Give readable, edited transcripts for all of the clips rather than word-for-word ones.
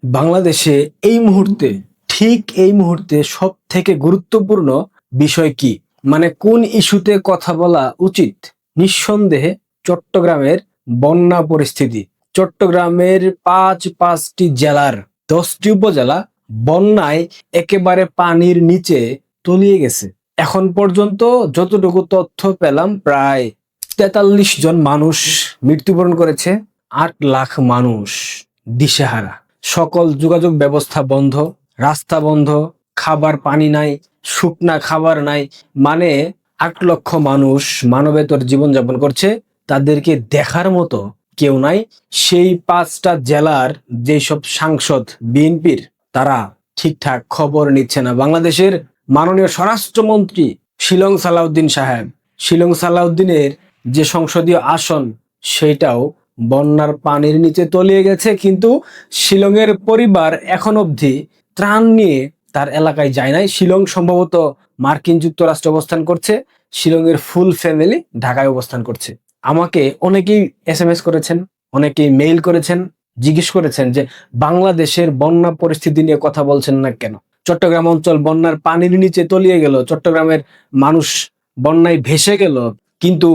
বাংলাদেশে এই মুহূর্তে ঠিক এই মুহূর্তে সব থেকে গুরুত্বপূর্ণ বিষয় কি, মানে কোন ইস্যুতে কথা বলা উচিত? নিঃসন্দেহে চট্টগ্রামের বন্যা পরিস্থিতি। চট্টগ্রামের পাঁচটি জেলার 10টি উপজেলা বন্যায় একেবারে পানির নিচে তলিয়ে গেছে। এখন পর্যন্ত যতটুকু তথ্য পেলাম, প্রায় 43 জন মানুষ মৃত্যুবরণ করেছে, 8 লাখ মানুষ দিশেহারা। সকল যোগাযোগ ব্যবস্থা বন্ধ, রাস্তা বন্ধ, খাবার পানি নাই, শুকনা খাবার নাই। মানে 8 লক্ষ মানুষ মানবেতর জীবনযাপন করছে, তাদেরকে দেখার মতো কেউ নাই। সেই 5টা জেলার যেসব সাংসদ বিএনপির, তারা ঠিকঠাক খবর নিচ্ছে না। বাংলাদেশের মাননীয় স্বরাষ্ট্রমন্ত্রী শিলং সালাউদ্দিন সাহেব, শিলং সালাউদ্দিনের যে সংসদীয় আসন, সেটাও বন্যার পানির নিচে তলিয়ে গেছে। কিন্তু শিলংয়ের পরিবার এখন অবধি ত্রাণ নিয়ে তার এলাকায় যায় নাই। শিলং সম্ভবত মার্কিন যুক্তরাষ্ট্রে অবস্থান করছে, শিলংয়ের ফুল ফ্যামিলি ঢাকায় অবস্থান করছে। আমাকে অনেকেই SMS করেছেন, অনেকেই মেইল করেছেন, জিজ্ঞেস করেছেন যে বাংলাদেশের বন্যা পরিস্থিতি নিয়ে কথা বলছেন না কেন? চট্টগ্রাম অঞ্চল বন্যার পানির নিচে তলিয়ে গেল, চট্টগ্রামের মানুষ বন্যায় ভেসে গেল, কিন্তু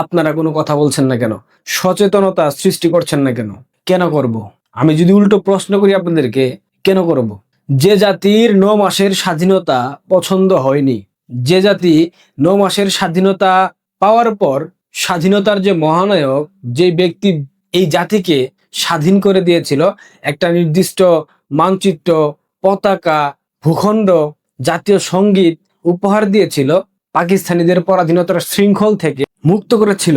আপনারা কোনো কথা বলছেন না কেন? সচেতনতা সৃষ্টি করছেন না কেন? কেন করব? আমি যদি উল্টো প্রশ্ন করি আপনাদেরকে, কেন করব? যে জাতির 9 মাসের স্বাধীনতা পছন্দ হয়নি, যে জাতি 9 মাসের স্বাধীনতা পাওয়ার পর স্বাধীনতার যে মহানায়ক, যে ব্যক্তি এই জাতিকে স্বাধীন করে দিয়েছিল, একটা নির্দিষ্ট মানচিত্র, পতাকা, ভূখণ্ড, জাতীয় সঙ্গীত উপহার দিয়েছিল, পাকিস্তানিদের পরাধীনতার শৃঙ্খল থেকে মুক্ত করেছিল,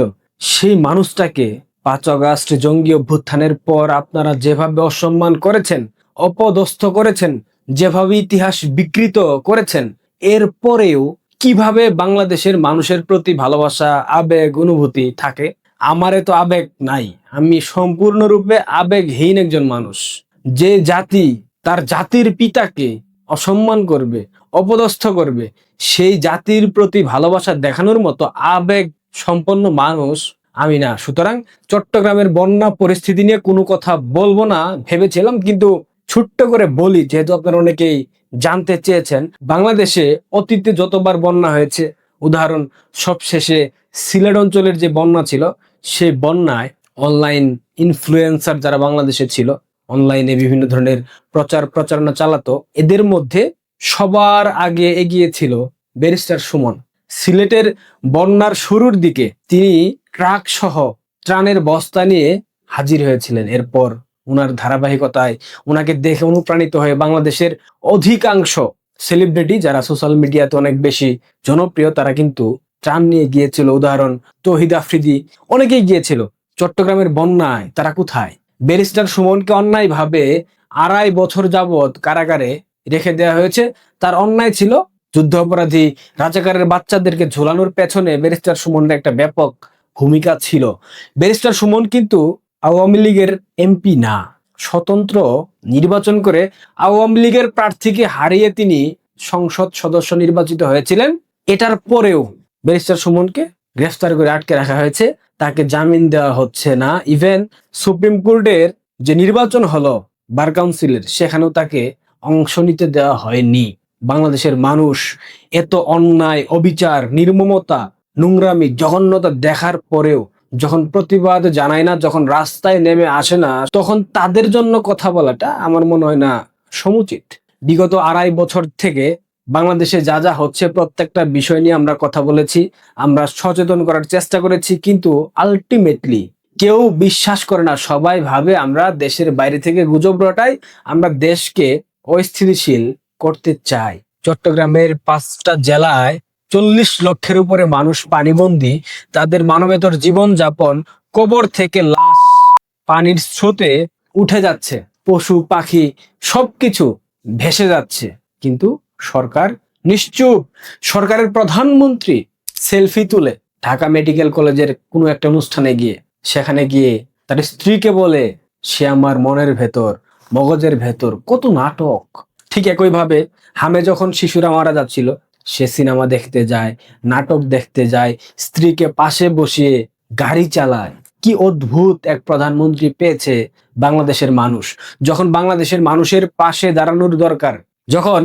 সেই মানুষটাকে 5 আগস্ট জঙ্গি অভ্যুত্থানের পর আপনারা যেভাবে অসম্মান করেছেন, অপদস্থ করেছেন, যেভাবে ইতিহাস বিকৃত করেছেন, এরপরেও কিভাবে বাংলাদেশের মানুষের প্রতি ভালোবাসা, আবেগ, অনুভূতি থাকে? আমারে তো আবেগ নাই, আমি সম্পূর্ণরূপে আবেগহীন একজন মানুষ। যে জাতি তার জাতির পিতাকে অসম্মান করবে, অপদস্থ করবে, সেই জাতির প্রতি ভালোবাসা দেখানোর মতো আবেগ সম্পন্ন মানুষ আমি না। সুতরাং চট্টগ্রামের বন্যা পরিস্থিতি নিয়ে কোনো কথা বলবো না ভেবেছিলাম, কিন্তু ছোট্ট করে বলি, যেহেতু আপনারা অনেকেই জানতে চেয়েছেন। বাংলাদেশে অতীতে যতবার বন্যা হয়েছে, উদাহরণ সবশেষে সিলেট অঞ্চলের যে বন্যা ছিল, সেই বন্যায় অনলাইন ইনফ্লুয়েন্সার যারা বাংলাদেশে ছিল, অনলাইনে বিভিন্ন ধরনের প্রচারণা চালাতো, এদের মধ্যে সবার আগে এগিয়ে ছিল ব্যারিস্টার সুমন। সিলেটের বন্যার শুরুর দিকে তিনি ট্রাক সহ ত্রাণের বস্তা নিয়ে হাজির হয়েছিলেন। এরপর উনার ধারাবাহিকতায়, উনাকে দেখে অনুপ্রাণিত হয়ে বাংলাদেশের অধিকাংশ সেলিব্রিটি যারা সোশ্যাল মিডিয়াতে অনেক বেশি জনপ্রিয়, তারা কিন্তু ত্রাণ নিয়ে গিয়েছিল। উদাহরণ তৌহিদ আফ্রিদি, অনেকেই গিয়েছিল। চট্টগ্রামের বন্যায় তারা কোথায়? ব্যারিস্টার সুমনকে অন্যায়ভাবে 2.5 বছর যাবৎ কারাগারে রেখে দেওয়া হয়েছে। তার অন্যায় ছিল যুদ্ধ অপরাধী রাজাকারের বাচ্চাদেরকে ঝোলানোর পেছনে ব্যারিস্টার সুমনের একটা ব্যাপক ভূমিকা ছিল। ব্যারিস্টার সুমন কিন্তু আওয়ামী লীগের এমপি না, স্বতন্ত্র নির্বাচন করে আওয়ামী লীগের প্রার্থীকে হারিয়ে তিনি সংসদ সদস্য নির্বাচিত হয়েছিলেন। এটার পরেও ব্যারিস্টার সুমনকে গ্রেফতার করে আটকে রাখা হয়েছে, তাকে জামিন দেওয়া হচ্ছে না। ইভেন সুপ্রিম কোর্টের যে নির্বাচন হলো বার কাউন্সিলের, সেখানেও তাকে অংশ নিতে দেওয়া হয়নি। বাংলাদেশের মানুষ এত অন্যায়, অবিচার, নির্মমতা, নোংরামি, জঘন্যতা দেখার পরেও যখন প্রতিবাদ জানায় না, যখন রাস্তায় নেমে আসে না, তখন তাদের জন্য কথা বলাটা আমার মনে হয় না সমুচিত। বিগত 2.5 বছর থেকে বাংলাদেশে যা যা হচ্ছে, প্রত্যেকটা বিষয় নিয়ে আমরা কথা বলেছি, আমরা সচেতন করার চেষ্টা করেছি, কিন্তু আলটিমেটলি কেউ বিশ্বাস করে না। সবাই ভাবে আমরা দেশের বাইরে থেকে গুজব রটাই, আমরা দেশকে অস্থিতিশীল করতে চাই। চট্টগ্রামের 5টা জেলায় 40 লক্ষের উপরে মানুষ পানিবন্দী, তাদের মানবেতর জীবনযাপন, কবর থেকে লাশ পানির স্রোতে উঠে যাচ্ছে, পশু পাখি সবকিছু ভেসে যাচ্ছে, কিন্তু সরকার নিশ্চুপ। সরকারের প্রধানমন্ত্রী সেলফি তুলে ঢাকা মেডিকেল কলেজের কোনো একটা অনুষ্ঠানে গিয়ে, সেখানে গিয়ে তার স্ত্রীকে বলে সে আমার মনের ভেতর, মগজের ভেতর। কত নাটক! ঠিক একইভাবে হামে যখন শিশুরা মারা যাচ্ছিল, সে সিনেমা দেখতে যায়, নাটক দেখতে যায়, স্ত্রীকে পাশে বসিয়ে গাড়ি চালায়। কি অদ্ভুত এক প্রধানমন্ত্রী পেয়েছে বাংলাদেশের মানুষ। যখন বাংলাদেশের মানুষের পাশে দাঁড়ানোর দরকার, যখন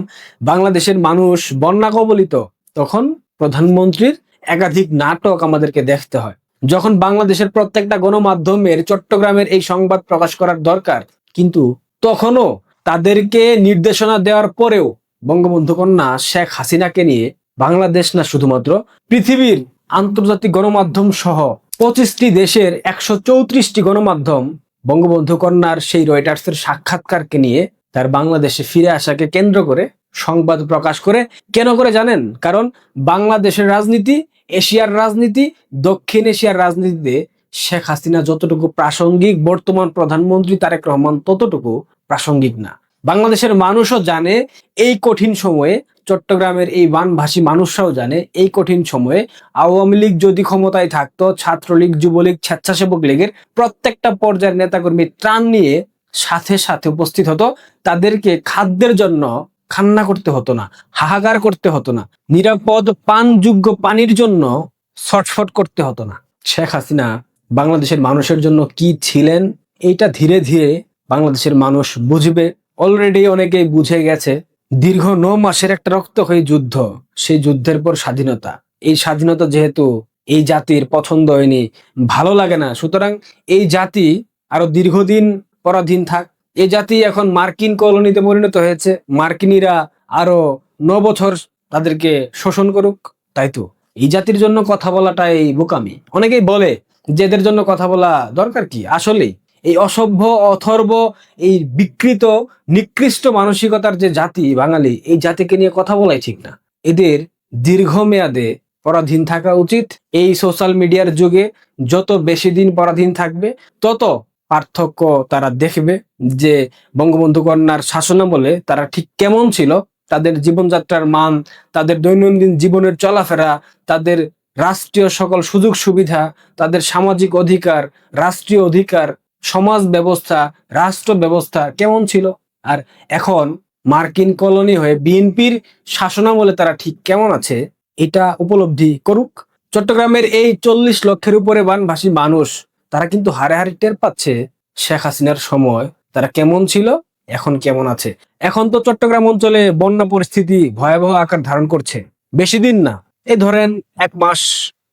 বাংলাদেশের মানুষ বন্যা কবলিত, তখন প্রধানমন্ত্রীর একাধিক নাটক আমাদেরকে দেখতে হয়। যখন বাংলাদেশের প্রত্যেকটা গণমাধ্যমের চট্টগ্রামের এই সংবাদ প্রকাশ করার দরকার, কিন্তু তখনও তাদেরকে নির্দেশনা দেওয়ার পরেও বঙ্গবন্ধু কন্যা শেখ হাসিনাকে নিয়ে বাংলাদেশ না, শুধুমাত্র পৃথিবীর আন্তর্জাতিক গণমাধ্যম সহ 25টি দেশের 134টি গণমাধ্যম বঙ্গবন্ধু কন্যার সেই রয়টার্সের সাক্ষাৎকারকে নিয়ে তার বাংলাদেশে ফিরে আসাকে কেন্দ্র করে সংবাদ প্রকাশ করে। কেন করে জানেন? কারণ বাংলাদেশের রাজনীতি, এশিয়ার রাজনীতি, দক্ষিণ এশিয়ার রাজনীতিতে শেখ হাসিনা যতটুকু প্রাসঙ্গিক, বর্তমান প্রধানমন্ত্রী তারেক রহমান ততটুকু প্রাসঙ্গিক না। বাংলাদেশের মানুষও জানে এই কঠিন সময়ে, চট্টগ্রামের এই বানভাসী মানুষরাও জানে এই কঠিন সময়ে আওয়ামী লীগ যদি ক্ষমতায় থাকতো, ছাত্রলীগ, যুবলীগ, স্বেচ্ছাসেবক লীগের প্রত্যেকটা পর্যায়ের নেতাকর্মী ত্রাণ নিয়ে সাথে সাথে উপস্থিত হতো। তাদেরকে খাদ্যের জন্য কান্না করতে হতো না, হাহাকার করতে হতো না, নিরাপদ পানযোগ্য পানির জন্য ছটফট করতে হতো না। শেখ হাসিনা বাংলাদেশের মানুষের জন্য কি ছিলেন, এইটা ধীরে ধীরে বাংলাদেশের মানুষ বুঝবে। অলরেডি অনেকেই বুঝে গেছে। দীর্ঘ 9 মাসের একটা রক্তক্ষয়ী যুদ্ধ, সেই যুদ্ধের পর স্বাধীনতা। এই স্বাধীনতা যেহেতু এই জাতির পছন্দ হয়নি, ভালো লাগে না, সুতরাং এই জাতি আরো দীর্ঘদিন পরাধীন থাক। এই জাতি এখন মার্কিন কলোনিতে পরিণত হয়েছে, মার্কিনীরা আরো 9 বছর তাদেরকে শোষণ করুক। তাই তো এই জাতির জন্য কথা বলাটাই বোকামি। অনেকেই বলে যে এদের জন্য কথা বলা দরকার কি? আসলেই এই অসভ্য, অথর্ব, এই বিকৃত, নিকৃষ্ট মানসিকতার যে জাতি বাঙালি, এই জাতিকে নিয়ে কথা বলাই ঠিক না। এদের দীর্ঘমেয়াদে পরাধীন থাকা উচিত। এই সোশ্যাল মিডিয়ার যুগে যত বেশি দিন পরাধীন থাকবে, তত পার্থক্য তারা দেখবে যে বঙ্গবন্ধু কন্যার শাসনামলে তারা ঠিক কেমন ছিল। তাদের জীবনযাত্রার মান, তাদের দৈনন্দিন জীবনের চলাফেরা, তাদের রাষ্ট্রীয় সকল সুযোগ সুবিধা, তাদের সামাজিক অধিকার, রাষ্ট্রীয় অধিকার, সমাজ ব্যবস্থা, রাষ্ট্র ব্যবস্থা কেমন ছিল। আর এখন মার্কিন কলোনি হয়ে বিএনপির শাসনামলে তারা ঠিক কেমন আছে, এটা উপলব্ধি করুক। চট্টগ্রামের এই 40 লক্ষের উপরে বানভাসী মানুষ, তারা কিন্তু হারে হারে টের পাচ্ছে শেখ হাসিনার সময় তারা কেমন ছিল, এখন কেমন আছে। এখন তো চট্টগ্রাম অঞ্চলে বন্যা পরিস্থিতি ভয়াবহ আকার ধারণ করছে। বেশি দিন না, এই ধরেন 1 মাস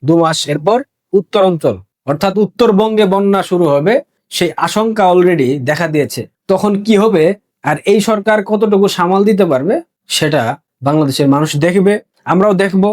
2 মাস এরপর উত্তর অঞ্চল অর্থাৎ উত্তরবঙ্গে বন্যা শুরু হবে, সেই আশঙ্কা অলরেডি দেখা দিয়েছে। তখন কি হবে আর এই সরকার কতটুকু সামাল দিতে পারবে, সেটা বাংলাদেশের মানুষ দেখবে, আমরাও দেখব।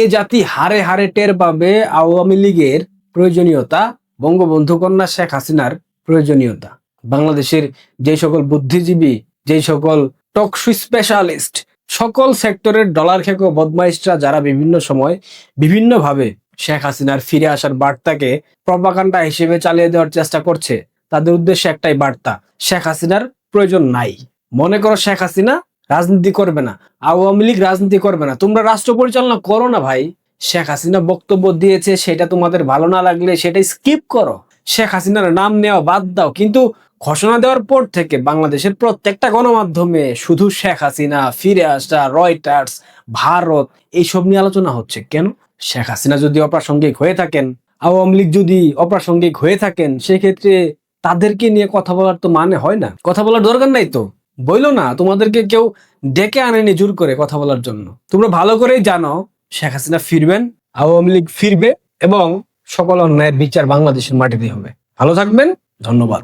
এ জাতি হারে হারে টের পাবে আওয়ামী লীগের প্রয়োজনীয়তা, বঙ্গবন্ধু কন্যা শেখ হাসিনার প্রয়োজনীয়তা। বাংলাদেশের যে সকল বুদ্ধিজীবী, যে সকল টকশো স্পেশালিস্ট, সকল সেক্টরের ডলার খেকো বদমাইশরা যারা বিভিন্ন সময় বিভিন্নভাবে শেখ হাসিনার ফিরে আসার বার্তাকে প্রপাগান্ডা হিসেবে চালিয়ে দেওয়ার চেষ্টা করছে, তাদের উদ্দেশ্যে একটাই বার্তা: শেখ হাসিনার প্রয়োজন নাই। মনে করো শেখ হাসিনা রাজনীতি করবে না, আওয়ামী লীগ রাজনীতি করবে না, তোমরা রাষ্ট্র পরিচালনা করো না ভাই। শেখ হাসিনা বক্তব্য দিয়েছে, সেটা তোমাদের ভালো না লাগলে সেটাই স্কিপ করো, শেখ হাসিনার নাম নেওয়া বাদ দাও। কিন্তু ঘোষণা দেওয়ার পর থেকে বাংলাদেশের প্রত্যেকটা গণমাধ্যমে শুধু শেখ হাসিনা, ফিরে আসা, রয়টার্স, ভারত, এইসব নিয়ে আলোচনা হচ্ছে। কেন? শেখ হাসিনা যদি অপ্রাসঙ্গিক হয়ে থাকেন, আওয়ামী লীগ যদি অপ্রাসঙ্গিক হয়ে থাকেন, সেক্ষেত্রে তাদেরকে নিয়ে কথা বলার তো মানে হয় না, কথা বলার দরকার নাই তো। বইলো না, তোমাদেরকে কেউ ডেকে আনেনি জোর করে কথা বলার জন্য। তোমরা ভালো করেই জানো শেখ হাসিনা ফিরবেন, আওয়ামী লীগ ফিরবে এবং সকল অন্যায়ের বিচার বাংলাদেশের মাটিতে হবে। ভালো থাকবেন, ধন্যবাদ।